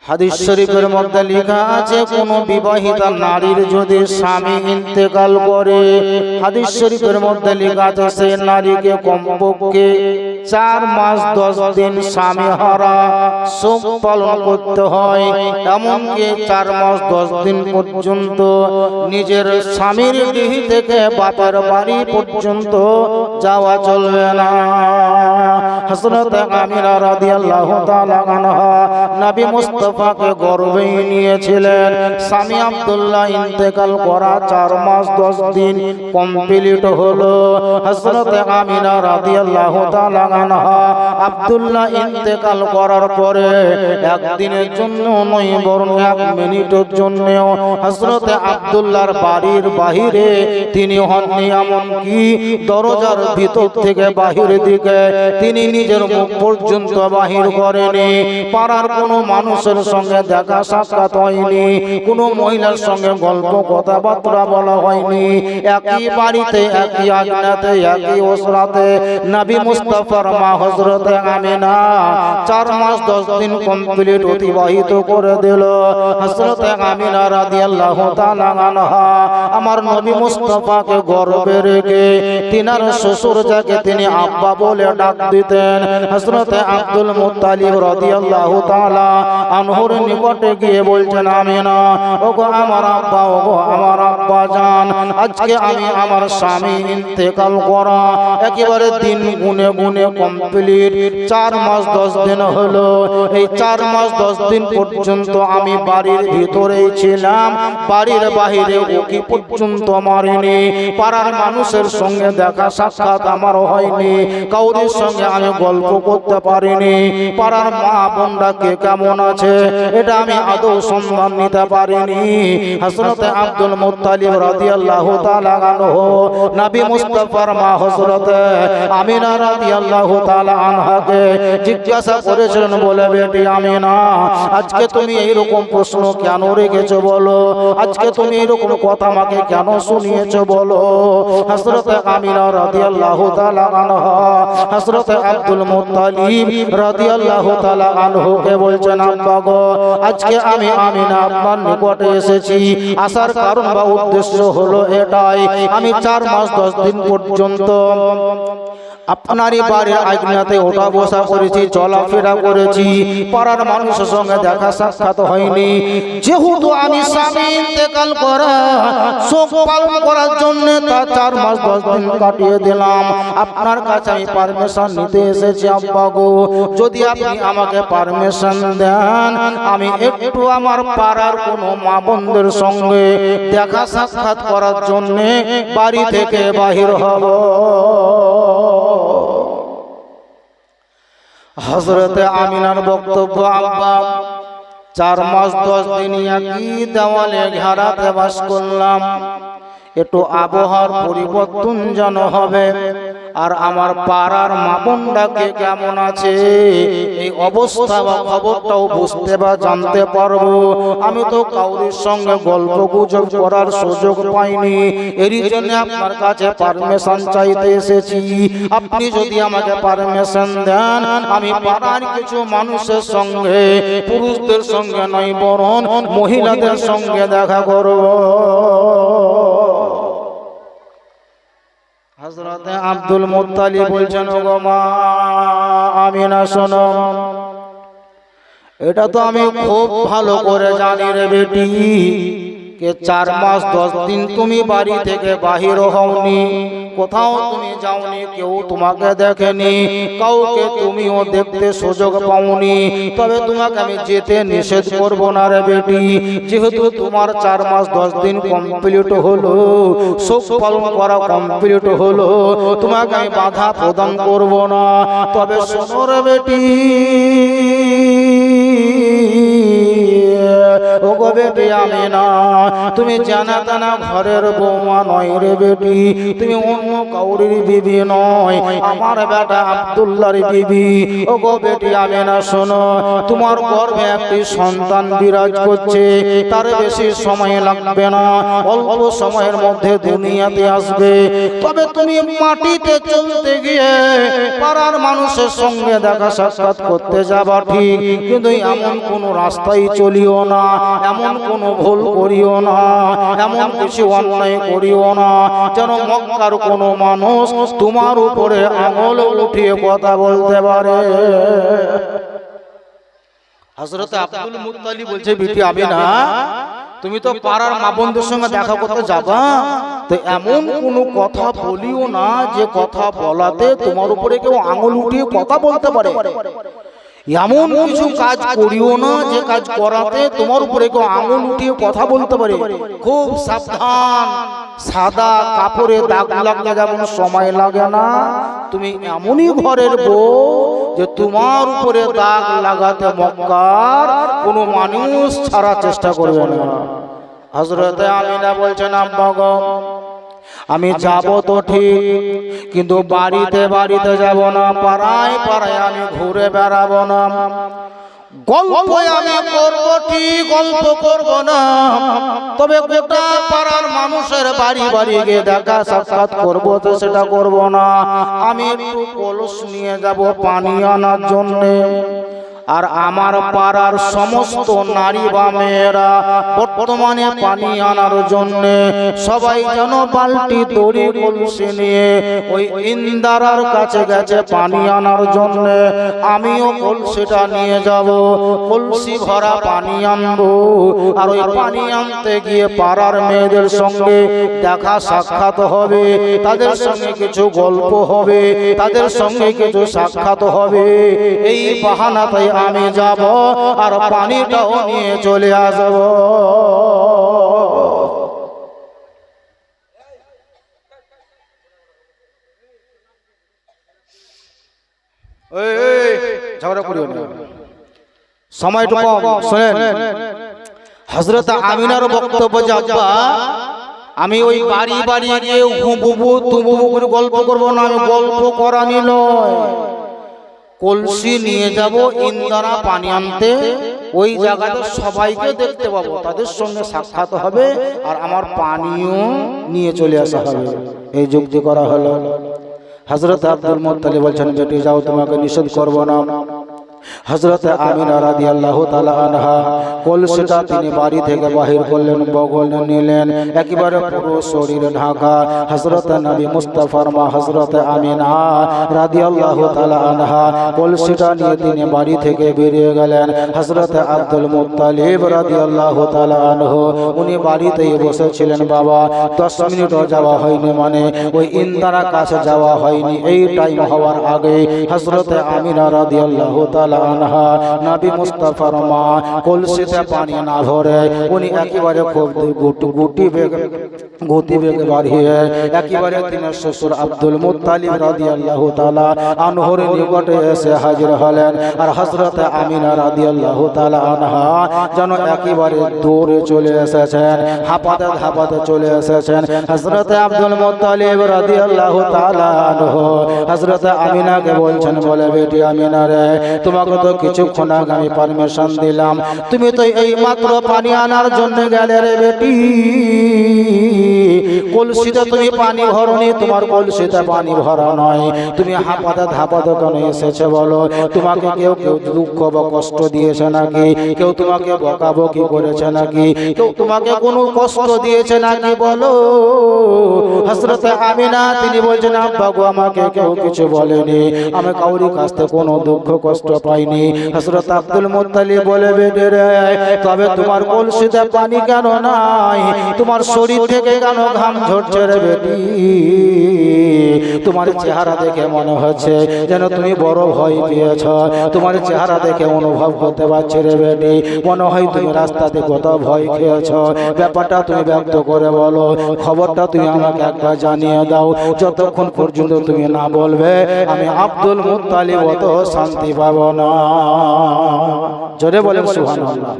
হাদিস শরীফের মধ্যে লেখা আছে কোন বিবাহিতা নারীর যদি স্বামী ইন্তেকাল করে, হাদিস শরীফের মধ্যে লেখা আছে সেই নারীকে কমপক্ষে 4 মাস 10 দিন স্বামী হারা শোক পালন করতে হয়। এমনকি 4 মাস 10 দিন পর্যন্ত নিজের স্বামীর গৃহ থেকে বাপের বাড়ি পর্যন্ত যাওয়া চলবে না। হযরত আমিনা রাদিয়াল্লাহু তাআলা আনহা নবী মুস্তাফাকে গর্ভে নিয়েছিলেন। স্বামী আব্দুল্লাহ ইন্তেকাল করা 4 মাস 10 দিন কমপ্লিট হলো। হযরত আমিনা রাদিয়াল্লাহু তাআলা আনহা আব্দুল্লাহ ইন্তেকাল করার পরে একদিনের জন্য নয় বরং 1 মিনিটের জন্যও হযরত আব্দুল্লাহর বাড়ির বাহিরে তিনি হননি। এমনকি দরজার ভিতর থেকে বাহিরের দিকে তিনি নিজের মুখ পর্যন্ত বাহির করেনি। পাড়ার কোনো মানুষের সঙ্গে দেখা সাক্ষাৎ হয়নি, কোনো মহিলার সঙ্গে গল্প কথাবার্তা বলা হয়নি। একই বাড়িতে একই আগ্নেতে একই ওসরাতে নবী মুস্তাফার মা হযরত আমিনা 4 মাস 10 দিন কমপ্লিট অতিবাহিত করে দিল। হযরত আমিনা রাদিয়াল্লাহু তাআলা আনহা আমার নবী মুস্তাফাকে গর্ভে রেখে তিনার শ্বশুর যাকে তিনি আব্বা বলে ডাক দিতেন হযরত আব্দুল মুত্তালিব রাদিয়াল্লাহু তাআলা আনহুর নিকটে গিয়ে বলছেন, আমিনা ওগো আমার আব্বা, ওগো আমার আব্বা জান, আজকে আমি আমার স্বামী ইন্তেকাল করা একেবারে দিন গুনে গুনে কমপ্লিট 4 মাস 10 দিন হলো। এই 4 মাস 10 দিন পর্যন্ত আমি বাড়ির ভিতরেই ছিলাম, বাড়ির বাহিরে ওকে পর্যন্ত মারিনি। পাড়ার মানুষের সঙ্গে দেখা সাক্ষাৎ আমার হয়নি, কাউরির সঙ্গে আমি গল্প করতে পারিনি। পাড়ার মা বোনরা কে কেমন আছে এটা আমি আদৌ সন্ধান নিতে পারিনি। হযরত আব্দুল মুত্তালিব রাদিয়াল্লাহু তাআলা আনহু নবী মুস্তাফার মা হযরত আমিনা রাদিয়াল্লাহু তাআলা আনহাকে জিজ্ঞাসা করেছিলেন, বলে বেটি আমিনা আজকে তুমি এই রকম প্রশ্ন কেন রেখেছো বলো, আজকে তুমি এই রকম কথা আমাকে কেন শুনিয়েছো বলো। হযরত আমিনা রাদিয়াল্লাহু তাআলা আনহা হযরত আব্দুল মুত্তালিব রাদিয়াল্লাহু তাআলা আনহুকে বলছেন, আব্বা গো আজকে আমি আমিনা আপনার নিকটে এসেছি, আসার কারণ বা উদ্দেশ্য হলো এটাই, আমি 4 মাস 10 দিন পর্যন্ত আপনারই বাড়ির আগ্নেতে ওঠা বসা করেছি, চলাফেরা করেছি, পাড়ার মানুষের সঙ্গে দেখা সাক্ষাৎ হয়নি। যেহেতু আমি স্বামী ইন্তেকাল করা শোক পালন করার জন্য তা 4 মাস 10 দিন কাটিয়ে দিলাম, আপনার কাছে আমি পারমিশন নিতে এসেছি। আব্বা গো যদি আপনি আমাকে পারমিশন দেন আমি একটু আমার পাড়ার কোনো মা বোনদের সঙ্গে দেখা সাক্ষাৎ করার জন্য বাড়ি থেকে বাহির হব। হযরত আমিনার বক্তব্য, আব্বা 4 মাস 10 দিন একই দেওয়ালে ঘেরাতে বাস করলাম, একটু আবহাওয়ার পরিবর্তন যেন হবে আর আমার পাড়ার মা বোনটাকে কেমন আছে এই অবস্থা বা খবরটাও বুঝতে বা জানতে পারবো। আমি তো কাউরির সঙ্গে গল্প গুজব করার সুযোগ পাইনি, এরই জন্য আপনার কাছে পারমিশন চাইতে এসেছি। আপনি যদি আমাকে পারমিশন দেন আমি পাড়ার কিছু মানুষের সঙ্গে, পুরুষদের সঙ্গে নয় বরং মহিলাদের সঙ্গে দেখা করব। হযরত আব্দুল মুত্তালিব বলছেন, ওগো মা আমিনা শোনো, এটা তো আমি খুব ভালো করে জানি রে বেটি কে 4 মাস 10 দিন তুমি বাড়ি থেকে বাহির হওনি, কোথাও তুমি যাওনি, কেউ তোমাকে দেখেনি, কাউকে তুমিও দেখতে সুযোগ পাওনি। তবে তোমাকে আমি যেতে নিষেধ করব না রে বেটি, যেহেতু তোমার 4 মাস 10 দিন কমপ্লিট হলো, শোক পালন করা কমপ্লিট হলো, তোমাকে আমি বাধা প্রদান করব না। তবে শোনো রে বেটি, ওগো বেটি আমিনা, তুমি জানা তানা ঘরের বৌমা নয় রে বেটি, তুমি অন্য কাউরির বিবি নয়, আমার বেটা আব্দুল্লাহর বিবি। ও গো বেটি আমিনা শোনো, তোমার গর্ভে একটি সন্তান বিরাজ করছে, তার বেশি সময় লাগবে না, অল্প সময়ের মধ্যে দুনিয়াতে আসবে। তবে তুমি মাটিতে চলতে গিয়ে পাড়ার মানুষের সঙ্গে দেখা সাক্ষাৎ করতে যাবা ঠিক, কিন্তু এমন কোন রাস্তায় চলিও না, এমন কোন ভুল করিও না, এমন কিছু অন্যায় করিও না যেন মক্কার কোন মানুষ তোমার উপরে আঙুল উঠিয়ে কথা বলতে পারে। হযরত আব্দুল মুত্তালিব বলছে, বেটি আমিনা, তুমি তো পাড়ার মা বন্ধুর সঙ্গে দেখা করতে যাবা, তো এমন কোনো কথা বলিও না যে কথা বলাতে তোমার উপরে কেউ আঙুল উঠিয়ে কথা বলতে পারে। এমন কিছু কাজ করিও না যে কাজ করাতে তোমার উপরে কেউ আঙুল উঠিয়ে কথা বলতে পারে। খুব সাবধান, সাদা কাপড়ে দাগ লাগলে যেমন সময় লাগে না, তুমি এমনই ঘরের বউ যে তোমার উপরে দাগ লাগাতে মক্কার কোনো মানুষ ছাড়া চেষ্টা করবে না। হযরত আমিনা বলছেন, আব্বা গো, আমি যাব তো ঠিক, কিন্তু বাড়িতে বাড়িতে যাব না, পাড়ায় পাড়ায় আমি ঘুরে বেড়াবো না। গল্প আমি করবো ঠিক, গল্প করব না, তবে গোটা পাড়ার মানুষের বাড়ি বাড়ি গিয়ে দেখা সাক্ষাৎ করবো তো সেটা করব না। আমি একটু কলস নিয়ে যাব পানি আনার জন্যে, আর আমার পাড়ার সমস্ত নারী বা মেয়েরা বর্তমানে পানি আনার জন্য সবাই যেন বালতি দড়ি কলসি নিয়ে ওই ইন্দারার কাছে গেছে পানি আনার জন্য, আমিও কলসিটা নিয়ে যাব, কলসি ভরা পানি আনবো। আর ওই পানি আনতে গিয়ে পাড়ার মেয়েদের সঙ্গে দেখা সাক্ষাৎ হবে, তাদের সঙ্গে কিছু গল্প হবে, তাদের সঙ্গে কিছু সাক্ষাৎ হবে। এই বাহানাতেই আমি যাব আর পানিটাও নিয়ে চলে আসব। ঝগড়া করিও না, সময়টা কম, শুনেন। হযরত আমিনার বক্তব্য, আব্বা আমি ওই বাড়ি বাড়ি গিয়ে হুবুবু তুবুবু করে গল্প করবো না, আমি গল্প করা নিল, কলসি নিয়ে যাব ইন্দারা পানি আনতে, ওই জায়গাতে সবাইকে দেখতে পাবো, তাদের সঙ্গে সাক্ষাৎ হবে আর আমার পানিও নিয়ে চলে আসা হবে। এই যুক্তি করা হলো। হযরত আব্দুল মুত্তালিব বলছেন, বেটি যাও, তোমাকে নিষেধ করব না। হযরত আমিনা রাদিয়াল্লাহু তাআলা আনহা কলসিটা তিনি বাড়ি থেকে বাহির করলেন, বগলে নিলেন, একেবারে পুরো শরীর ঢাকা। হযরত নবী মুস্তাফার মা হযরত আমিনা রাদিয়াল্লাহু তাআলা আনহা কলসিটা নিয়ে তিনি বাড়ি থেকে বেরিয়ে গেলেন। হযরত আব্দুল মুত্তালিব রাদিয়াল্লাহু তাআলা আনহু উনি বাড়িতেই বসেছিলেন। বাবা 10 মিনিটও যাওয়া হয়নি, মানে ওই ইন্দারা কাছে যাওয়া হয়নি। এই টাইম হওয়ার আগে হযরত আমিনা রাদিয়াল্লাহু তাআলা আনহা নবী মুস্তাফার মা কলসিতে পানি না ভরে উনি একেবারে খুব গতি বেগে বাড়িয়ে একেবারে তিনি শ্বশুর আব্দুল মুত্তালিব রাদিয়াল্লাহু তাআলা আনহুর নিকটে এসে হাজির হলেন। আর হযরত আমিনা রাদিয়াল্লাহু তাআলা আনহা যেন একেবারে দৌড়ে চলে এসেছেন, হাঁপাতে হাঁপাতে চলে এসেছেন। হযরত আব্দুল মুত্তালিব রাদিয়াল্লাহু তাআলা আনহু হযরত আমিনাকে বলছেন, বলে বেটি আমিনা রে, তোমাকে তো কিছুক্ষণ আগে আমি পারমিশন দিলাম, তুমি তো এই মাত্র পানি আনার জন্য গেলে রে বেটি, কলসিতে তুমি পানি ভরনি, তোমার কলসিতে পানি ভরা নয়, তুমি হাঁপাতে ধাপাতে কেন এসেছে বলো? তোমাকে কেউ কেউ দুঃখ বা কষ্ট দিয়েছে নাকি? কেউ তোমাকে বকাবকি করেছে নাকি? কেউ তোমাকে কোনো কষ্ট দিয়েছে নাকি বলো? হযরত আমিনা তিনি বলছেন, আব্বা গো, আমাকে কেউ কিছু বলেনি, আমি কাউরি কাছ থেকে কোনো দুঃখ কষ্ট পাইনি। হযরত আব্দুল মুত্তালিব বলে, বেটে রে, তবে তোমার কলসিতে পানি কেন নাই? তোমার শরীর থেকে কেন ঘাম ঝরছে রে বেটি? তোমার চেহারা দেখে মনে হচ্ছে যেন তুমি বড় ভয় পেয়েছ, তোমার চেহারা দেখে অনুভব করতে পারছি রে বেটি, মনে হয় তুমি রাস্তাতে কত ভয় খেয়েছ। ব্যাপারটা তুমি ব্যক্ত করে বলো, খবরটা তুমি আমাকে একবার জানিয়ে দাও। যতক্ষণ পর্যন্ত তুমি না বলবে আমি আব্দুল মুত্তালিব অত শান্তি পাবো না। জোরে বলেন সুবহানাল্লাহ।